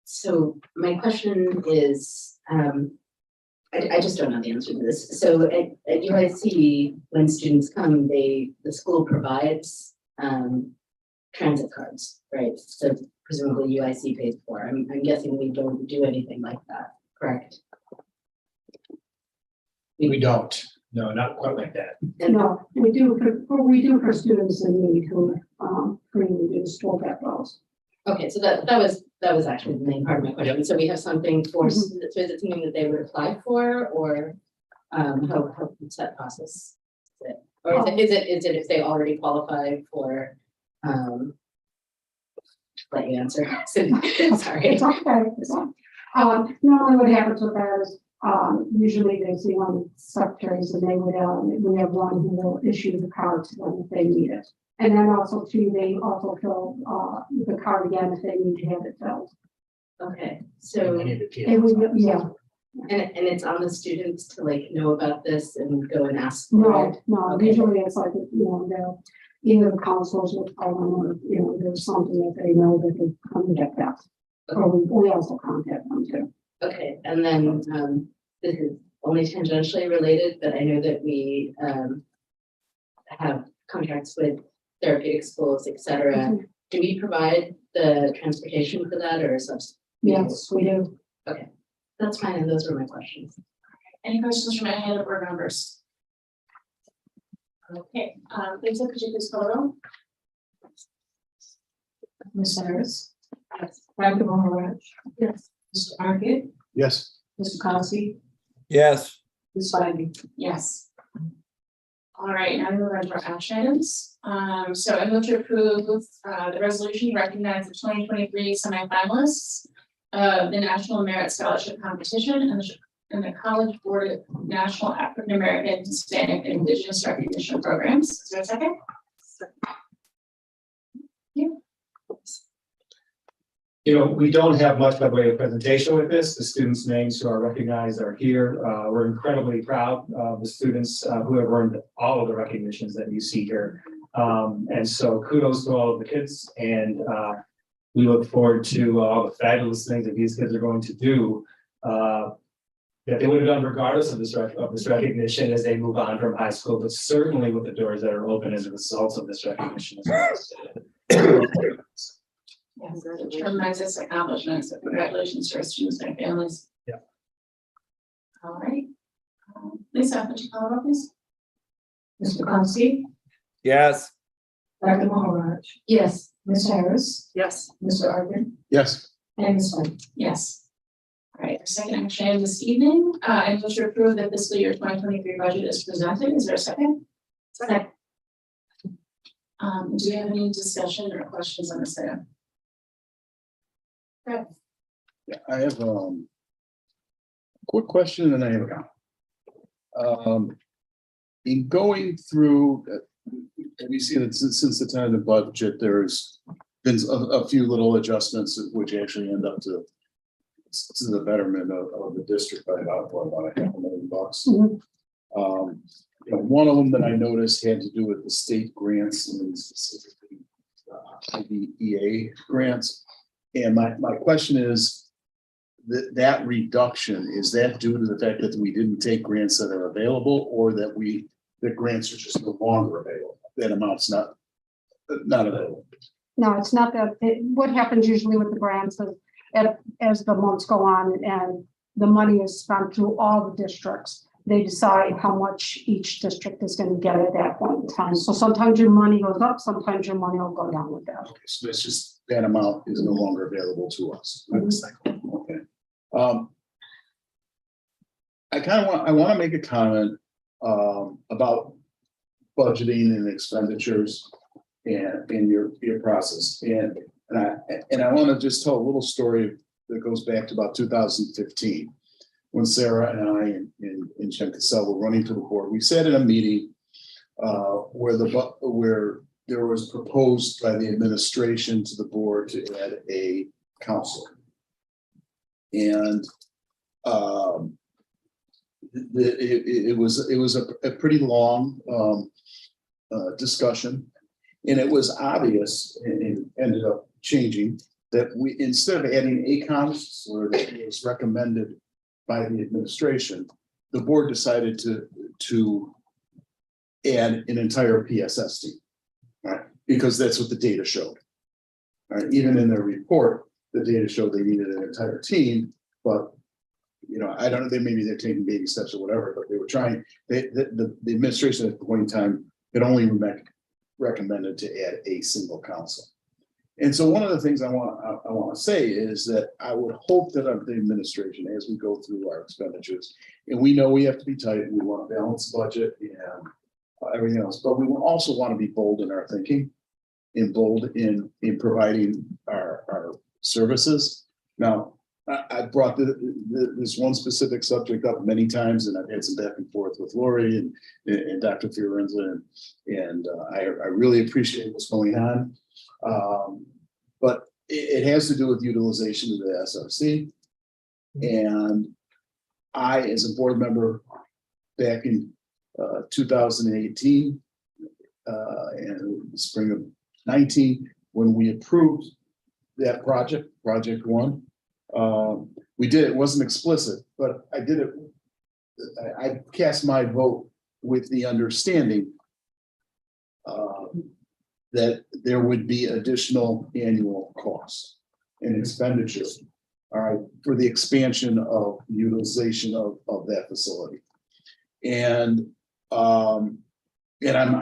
so my question is, I just don't know the answer to this. So at UIC, when students come, the school provides transit cards, right? So presumably UIC pays for. I'm guessing we don't do anything like that, correct? We don't, no, not quite like that. No, we do for students in need who freely do school backlogs. Okay, so that was actually the main part of my question. So we have something for, so is it something that they would apply for, or what's that process? Or is it if they already qualify for let you answer. Sorry. It's okay. Normally what happens with that is, usually they see one of the secretaries and they would, we have one who will issue the card to them if they need it. And then also too, they also fill, the card again if they need to have it filled. Okay, so It was, yeah, and it's on the students to like know about this and go and ask for no, it. no, Okay. usually it's like, they'll, either the counselors will call them or, there's something that they know that they come and get that. Or we also contact them too. Okay, and then this is only tangentially related, but I know that we have contracts with therapeutic schools, et cetera. Do we provide the transportation for that or subsidy? Yes, we do. Okay, that's fine, and those were my questions. Any questions from any of the board members? Okay, Lisa, could you please call the roll? Ms. Harris. Yes. Dr. Rorich. Yes. Mr. Artie. Yes. Mr. Costi. Yes. Ms. Ivy. Yes. All right, now we move on to our action items. So I move to approve the resolution to recognize the 2023 semifinalists of the National Merit Scholarship Competition and the College Board of National African American, Hispanic, and Indigenous Recognition Programs. Is there a second? We don't have much by way of presentation with this. The students' names who are recognized are here. We're incredibly proud of the students who have earned all of the recognitions that you see here. And so kudos to all of the kids, and we look forward to all the fabulous things that these kids are going to do that they would have done regardless of this recognition as they move on from high school, but certainly with the doors that are open as a result of this recognition as well. Tremendous accomplishments. So congratulations to our students and families. Yeah. All right. Lisa, would you call it up, please? Mr. Costi. Yes. Dr. Rorich. Yes. Ms. Harris. Yes. Mr. Artie. Yes. And Ms. Ivy. Yes. All right, our second action item this evening, and to approve the fiscal year 2023 budget is presented. Is there a second? Second. Do you have any discussion or questions on this item? Yeah, I have a quick question and I have a comment. In going through, we see that since the time of the budget, there's been a few little adjustments which actually end up to the betterment of the district by about $500,000. One of them that I noticed had to do with the state grants and specifically IDEA grants. And my question is, that reduction, is that due to the fact that we didn't take grants that are available, or that the grants are just no longer available? That amount's not available. No, it's not that. What happens usually with the grants is as the months go on and the money is spent through all the districts, they decide how much each district is going to get at that point in time. So sometimes your money goes up, sometimes your money will go down with that. Okay, so it's just that amount is no longer available to us. Okay. I want to make a comment about budgeting and expenditures and in your process. And I want to just tell a little story that goes back to about 2015, when Sarah and I and Jen Cassell were running to the board. We sat in a meeting where there was proposed by the administration to the board to add a counselor. And it was a pretty long discussion, and it was obvious, and it ended up changing, that we, instead of adding a counselor that was recommended by the administration, the board decided to add an entire PSS team, right? Because that's what the data showed. Right? Even in their report, the data showed they needed an entire team, but I don't know, maybe they're taking baby steps or whatever, but they were trying, the administration at the point in time had only recommended to add a single council. And so one of the things I want to say is that I would hope that of the administration, as we go through our expenditures, and we know we have to be tight, and we want to balance the budget and everything else, but we will also want to be bold in our thinking and bold in providing our services. Now, I brought this one specific subject up many times, and I've had some back and forth with Lori and Dr. Fiorenza, and I really appreciate what's going on. But it has to do with utilization of the SRC. And I, as a board member back in 2018 and the spring of 19, when we approved that project 1, we did, it wasn't explicit, but I did it. I cast my vote with the understanding that there would be additional annual costs and expenditure, all right, for the expansion of utilization of that facility. And I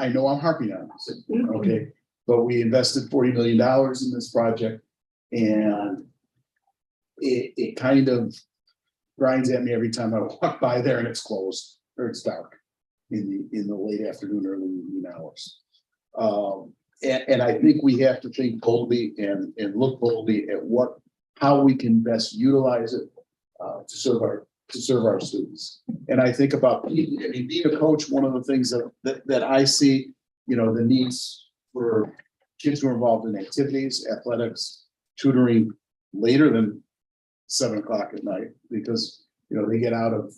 know I'm harping on this, okay, but we invested $40 million in this project, and it kind of grinds at me every time I walk by there and it's closed or it's dark in the late afternoon, early evening hours. And I think we have to think boldly and look boldly at how we can best utilize it to serve our students. And I think about being a coach. One of the things that I see, the needs for kids who are involved in activities, athletics, tutoring later than 7 o'clock at night, because they get out of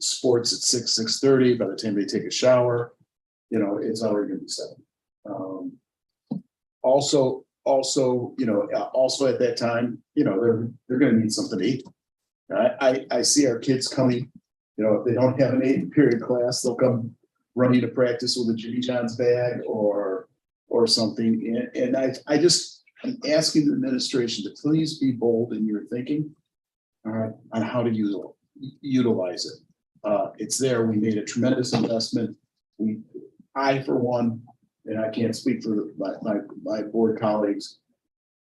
sports at 6:30. By the time they take a shower, it's already going to be 7. Also at that time, they're going to need something to eat. I see our kids coming, if they don't have an 8 period class, they'll come running to practice with a Jimmy John's bag or something. And I'm asking the administration to please be bold in your thinking, all right, on how to utilize it. It's there. We made a tremendous investment. I, for one, and I can't speak for my board colleagues,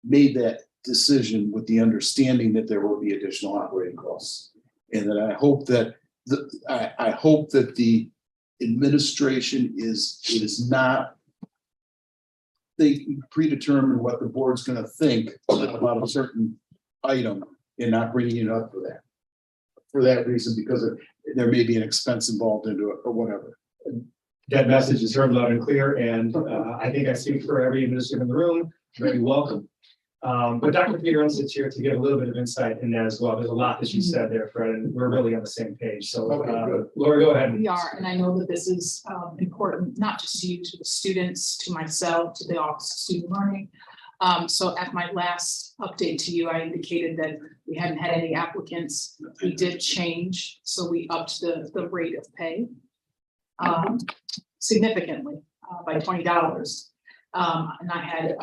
made that decision with the understanding that there will be additional operating costs, and that I hope that the administration is not predetermined what the board's going to think about a certain item and not bringing it up for that reason, because there may be an expense involved into it or whatever. That message is heard loud and clear, and I think I speak for every administrator in the room. Very welcome. But Dr. Fiorenza is here to give a little bit of insight in that as well. There's a lot that you said there, Fred, and we're really on the same page. So, Laura, go ahead. We are, and I know that this is important, not just to you, to the students, to myself, to the Office of Student Learning. So at my last update to you, I indicated that we hadn't had any applicants. We did change, so we upped the rate of pay significantly by $20. And I had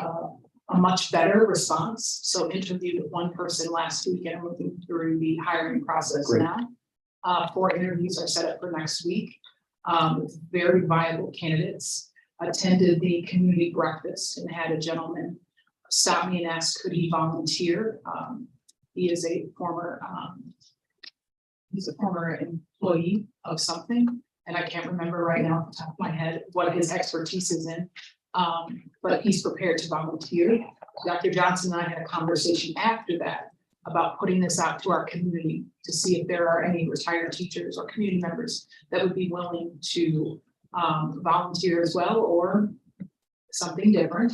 a much better response. So interviewed one person last week, and I'm looking through the hiring process now. 4 interviews are set up for next week with very viable candidates. Attended the community breakfast and had a gentleman stop me and ask, could he volunteer He is a former, employee of something, and I can't remember right now off the top of my head what his expertise is in. But he's prepared to volunteer. Dr. Johnson and I had a conversation after that about putting this out to our community to see if there are any retired teachers or community members that would be willing to volunteer as well, or something different.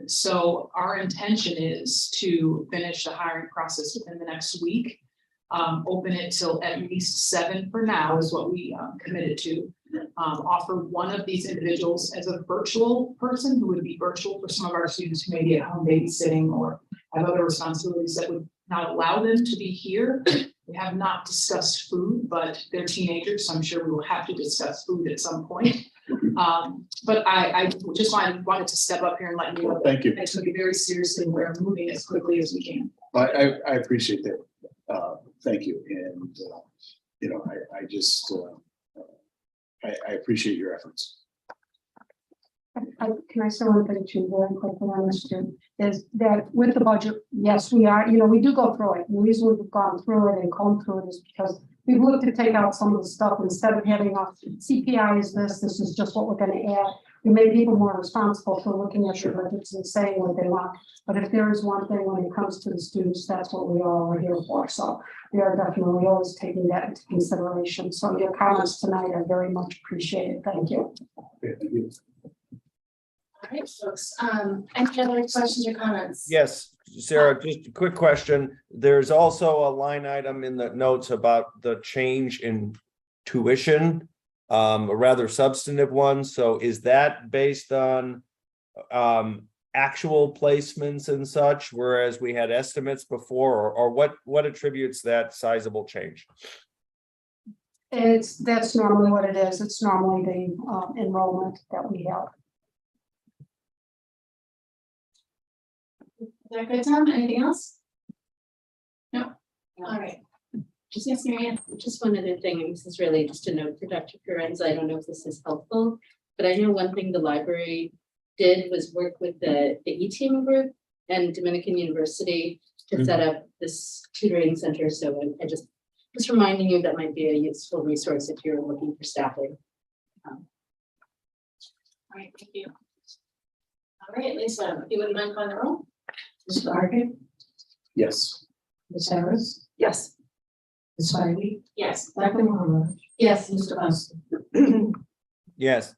So our intention is to finish the hiring process within the next week. Open it till at least 7 for now is what we committed to. Offer one of these individuals as a virtual person who would be virtual for some of our students who may be at home babysitting or have other responsibilities that would not allow them to be here. We have not discussed food, but they're teenagers, so I'm sure we will have to discuss food at some point. But I just wanted to step up here and let you know. Thank you. I took it very seriously. We're moving as quickly as we can. I appreciate that. Thank you. And, I just, I appreciate your efforts. Can I say one thing too, very quickly on this too, is that with the budget, yes, we are, we do go through it. And the reason we've gone through it and gone through it is because we've looked to take out some of the stuff instead of having a CPI is this is just what we're gonna add. We made people more responsible for looking at your budgets and saying what they want. But if there is one thing when it comes to the students, that's what we all are here for. So we are definitely always taking that into consideration. So your comments tonight are very much appreciated. Thank you. Okay, thank you. All right, folks, any other questions or comments? Yes, Sarah, just a quick question. There's also a line item in the notes about the change in tuition, a rather substantive one. So is that based on actual placements and such, whereas we had estimates before, or what attributes that sizable change? That's normally what it is. It's normally the enrollment that we have. Is that good, Tom? Anything else? No? All right. Yes, Mary Ann. Just one other thing, and this is really just a note for Dr. Ferenza. I don't know if this is helpful, but I know one thing the library did was work with the E-team group and Dominican University to set up this tutoring center. So I just reminding you that might be a useful resource if you're looking for staffing. All right, thank you. All right, Lisa, if you wouldn't mind calling the roll. Mr. Arkin, Yes. Ms. Harris, Yes. Ms. Smiley, Yes. Dr. Muhammad, Yes. Mr. Austin. Yes.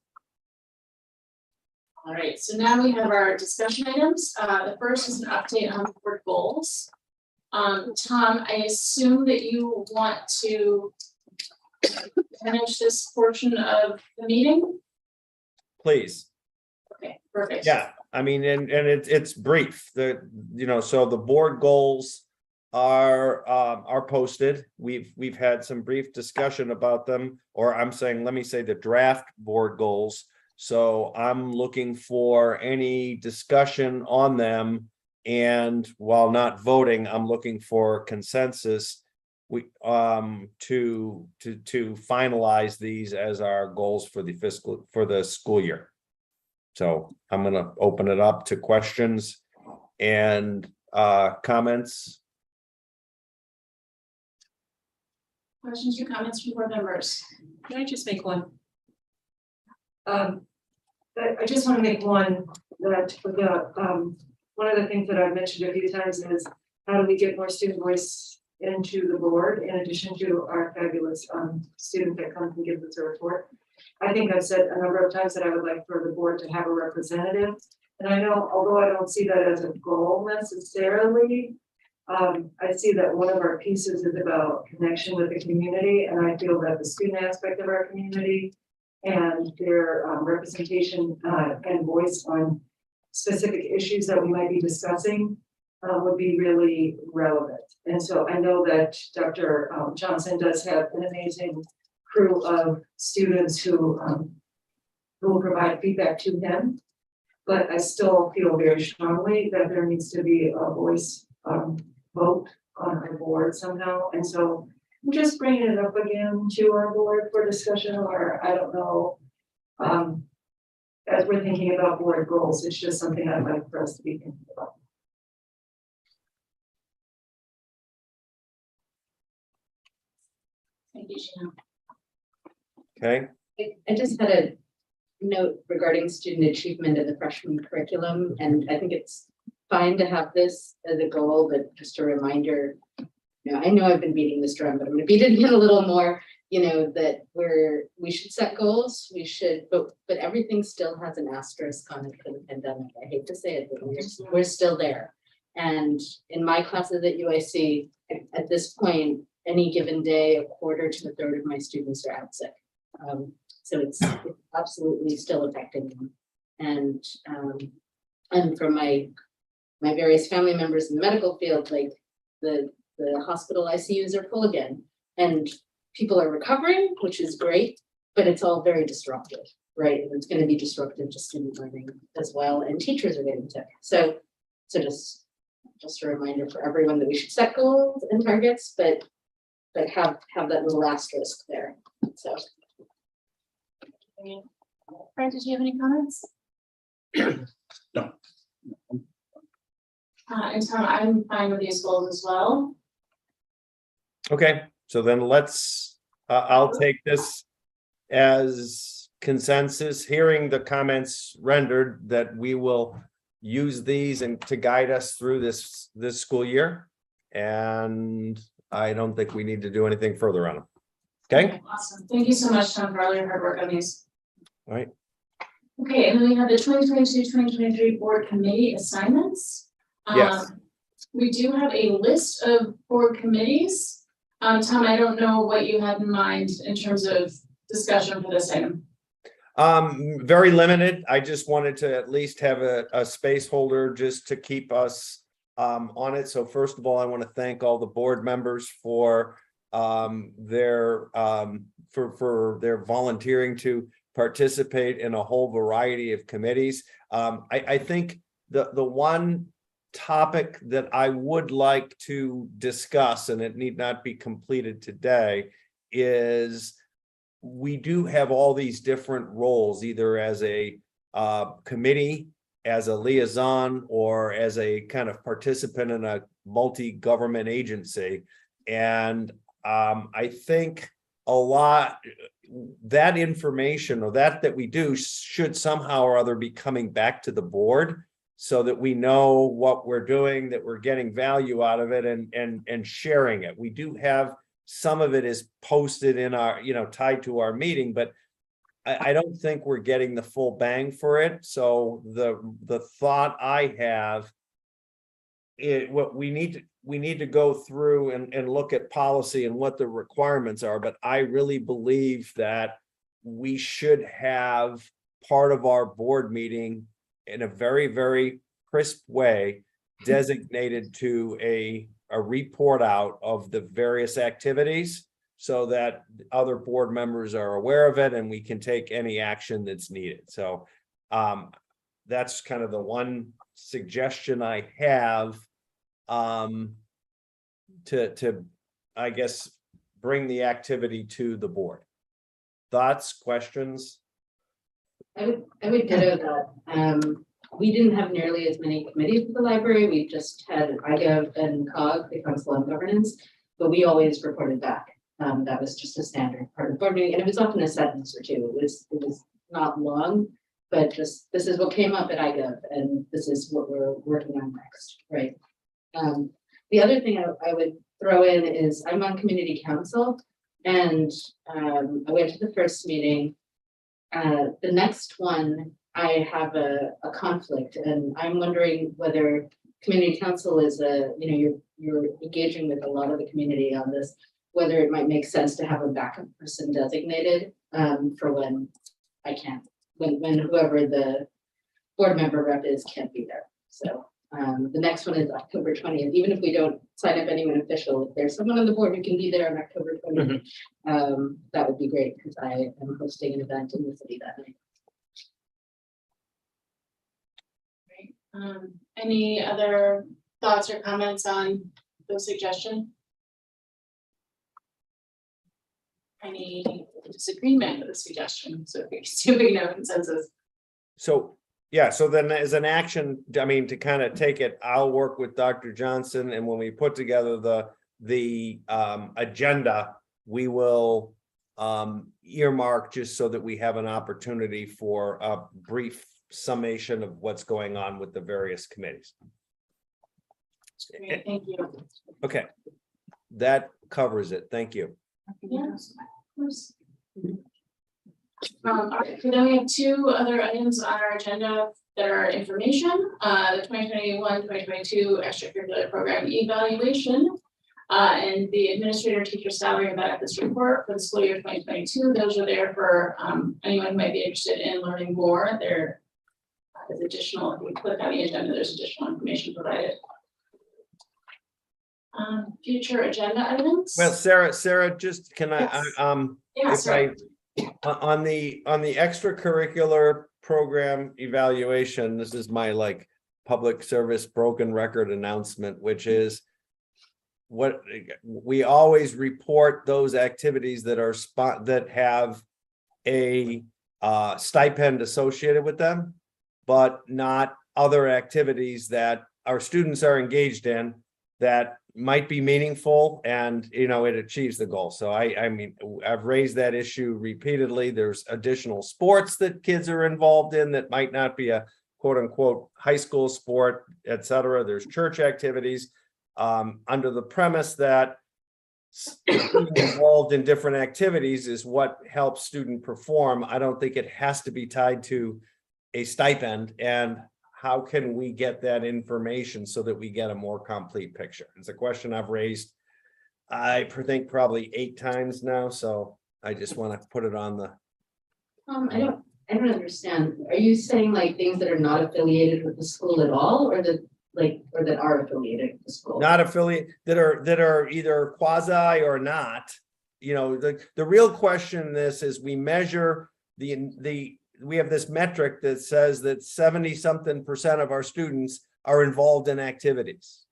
All right, so now we have our discussion items. The first is an update on board goals. Tom, I assume that you want to finish this portion of the meeting? Please. Okay, perfect. Yeah, I mean, and it's brief. So the board goals are posted. We've had some brief discussion about them, or let me say the draft board goals. So I'm looking for any discussion on them. And while not voting, I'm looking for consensus to finalize these as our goals for the school year. So I'm going to open it up to questions and comments. Questions or comments from board members? Can I just make one? I just want to make one that one of the things that I've mentioned a few times is how do we get more student voice into the board in addition to our fabulous student that comes and gives us a report. I think I've said a number of times that I would like for the board to have a representative. And I know, although I don't see that as a goal necessarily, I see that one of our pieces is about connection with the community. And I feel that the student aspect of our community and their representation and voice on specific issues that we might be discussing would be really relevant. And so I know that Dr. Johnson does have an amazing crew of students who will provide feedback to him, but I still feel very strongly that there needs to be a voice vote on our board somehow. And so I'm just bringing it up again to our board for discussion, or I don't know. As we're thinking about board goals, it's just something I'd like for us to be thinking about. Thank you, Gina. Okay, I just had a note regarding student achievement in the freshman curriculum, and I think it's fine to have this as a goal, but just a reminder. I know I've been beating this drum, but I'm gonna beat it again a little more, that we should set goals, but everything still has an asterisk on it for the pandemic. I hate to say it, but we're still there. And in my classes at UIC, at this point, any given day, a quarter to a third of my students are out sick. So it's absolutely still affecting them. And from my various family members in the medical field, like the hospital ICUs are full again, and people are recovering, which is great, but it's all very disruptive, right? And it's going to be disruptive to student learning as well, and teachers are getting sick. So just a reminder for everyone that we should set goals and targets, but have that little asterisk there. So. Francis, do you have any comments? No. And Tom, I'm fine with these goals as well. okay, so then I'll take this as consensus, hearing the comments rendered, that we will use these and to guide us through this school year. And I don't think we need to do anything further on them. Okay, Awesome. Thank you so much, Tom, for all your hard work on these. all right. Okay, and then we have the 2022-2023 board committee assignments. Yes. We do have a list of board committees. Tom, I don't know what you had in mind in terms of discussion for this item. Very limited. I just wanted to at least have a space holder just to keep us on it. So first of all, I want to thank all the board members for their volunteering to participate in a whole variety of committees. I think the one topic that I would like to discuss, and it need not be completed today, is we do have all these different roles, either as a committee, as a liaison, or as a kind of participant in a multi-government agency. And I think a lot that information, or that we do, should somehow or other be coming back to the board, so that we know what we're doing, that we're getting value out of it, and sharing it. We do have some of it is posted in our, tied to our meeting, but I don't think we're getting the full bang for it. So the thought I have, what we need to go through and look at policy and what the requirements are. But I really believe that we should have part of our board meeting in a very, very crisp way designated to a report out of the various activities, so that other board members are aware of it and we can take any action that's needed. So that's kind of the one suggestion I have to I guess bring the activity to the board. Thoughts, questions? I would ditto that. We didn't have nearly as many committees at the library. We just had IGov and COG, the Council on Governance, but we always reported back. That was just a standard part of the board meeting, and it was often a sentence or two. It was not long, but just this is what came up at IGov, and this is what we're working on next, right? The other thing I would throw in is I'm on community council, and I went to the first meeting. The next one, I have a conflict, and I'm wondering whether community council is you're engaging with a lot of the community on this, whether it might make sense to have a backup person designated for when I can't, when whoever the board member rep is can't be there. So the next one is October 20th. Even if we don't sign up anyone official, if there's someone on the board who can be there on October 20th, that would be great, because I am hosting an event in the city that night. Any other thoughts or comments on the suggestion? Any disagreement with the suggestion? So assuming no consensus. So, yeah, so then as an action, I mean, to kind of take it, I'll work with Dr. Johnson, and when we put together the agenda, we will earmark just so that we have an opportunity for a brief summation of what's going on with the various committees. Great, thank you. Okay, that covers it. Thank you. Yes, of course. All right, so then we have two other items on our agenda that are information, the 2021-2022 extracurricular program evaluation. And the administrator teacher salary and benefits report for the school year 2022. Those are there for anyone who might be interested in learning more. There is additional, if you click on the agenda, there's additional information provided. Future agenda items. Well, Sarah, just can I, Yeah, if on the extracurricular program evaluation, this is my like public service broken record announcement, which is what we always report those activities that are that have a stipend associated with them, but not other activities that our students are engaged in that might be meaningful and, you know, it achieves the goal. So I mean, I've raised that issue repeatedly. There's additional sports that kids are involved in that might not be a quote unquote high school sport, et cetera. There's church activities under the premise that being involved in different activities is what helps student perform. I don't think it has to be tied to a stipend. And how can we get that information so that we get a more complete picture? It's a question I've raised, I think probably 8 times now. So I just want to put it on the. I don't understand. Are you saying like things that are not affiliated with the school at all, or that or that are affiliated with the school? Not affiliate, that are either quasi or not. You know, the real question in this is we measure we have this metric that says that 70-something% of our students are involved in activities.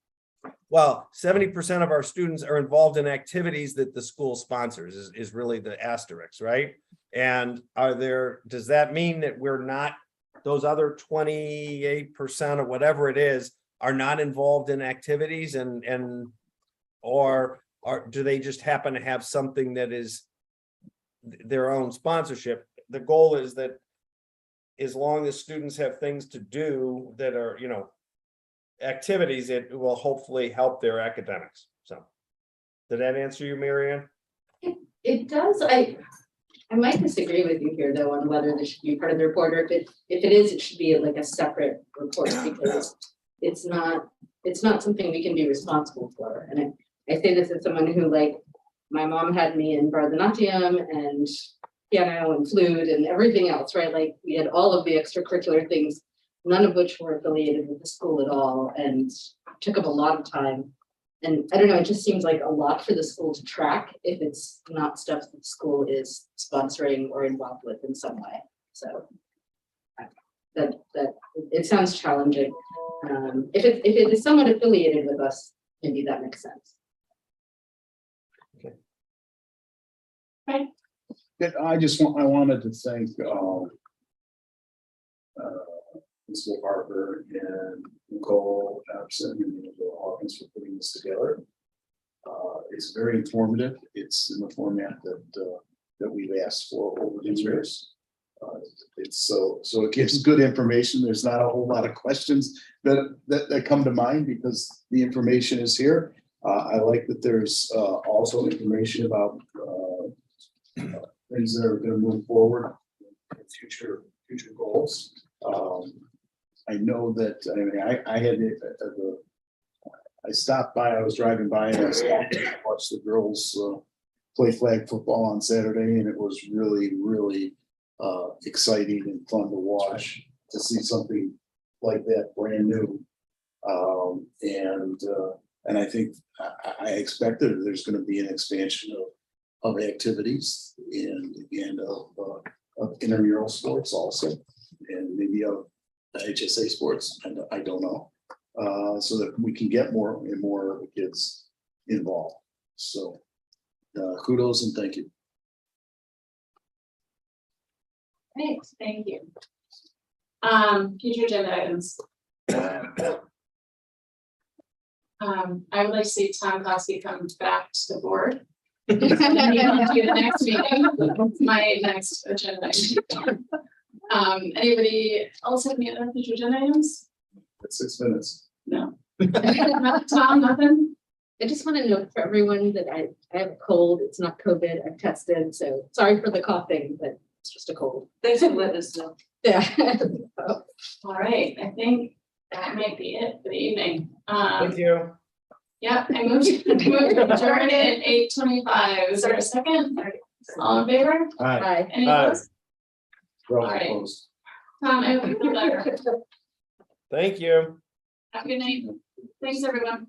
Well, 70% of our students are involved in activities that the school sponsors is really the asterisk, right? And does that mean that we're not, those other 28% or whatever it is, are not involved in activities or do they just happen to have something that is their own sponsorship? The goal is that as long as students have things to do that are, you know, activities, it will hopefully help their academics. So did that answer you, Marianne? It does. I might disagree with you here though on whether this should be part of the report, or if it is, it should be like a separate report, because it's not something we can be responsible for. And I say this as someone who, like, my mom had me in Bharatanatyam and piano and flute and everything else, right? Like we had all of the extracurricular things, none of which were affiliated with the school at all, and took up a lot of time. And I don't know, it just seems like a lot for the school to track if it's not stuff that the school is sponsoring or involved with in some way. So that it sounds challenging. If it is somewhat affiliated with us, maybe that makes sense. Okay. Right. I wanted to thank Mr. Barber and Nicole Abson and Bill Hawkins for putting this together. It's very informative. It's in the format that we've asked for over the years. It's so it gives good information. There's not a whole lot of questions that come to mind because the information is here. I like that there's also information about things that are going to move forward, future goals. I know that I stopped by. I was driving by and I stopped to watch the girls play flag football on Saturday, and it was really exciting and fun to watch, to see something like that brand new. And I think I expect that there's going to be an expansion of activities and of intramural sports also, and maybe of HSA sports. I don't know, so that we can get more and more kids involved. So kudos and thank you. Thanks, thank you. Future agenda items. I would like to see Tom Kosky come back to the board To the next meeting, my next agenda. Anybody else have any other future agenda items? It's 6 minutes. No. Tom, nothing? I just want to note for everyone that I have a cold. It's not COVID. I've tested, so sorry for the coughing, but it's just a cold. Thanks for letting us know. Yeah. All right, I think that might be it for the evening. Thank you. Yeah, I moved to adjourn at 8:25. Is there a second? All in favor? Bye. Any Aye. opposed? We're all All right. closed. Tom, I hope you feel better. Thank you. Have a good night. Thanks, everyone.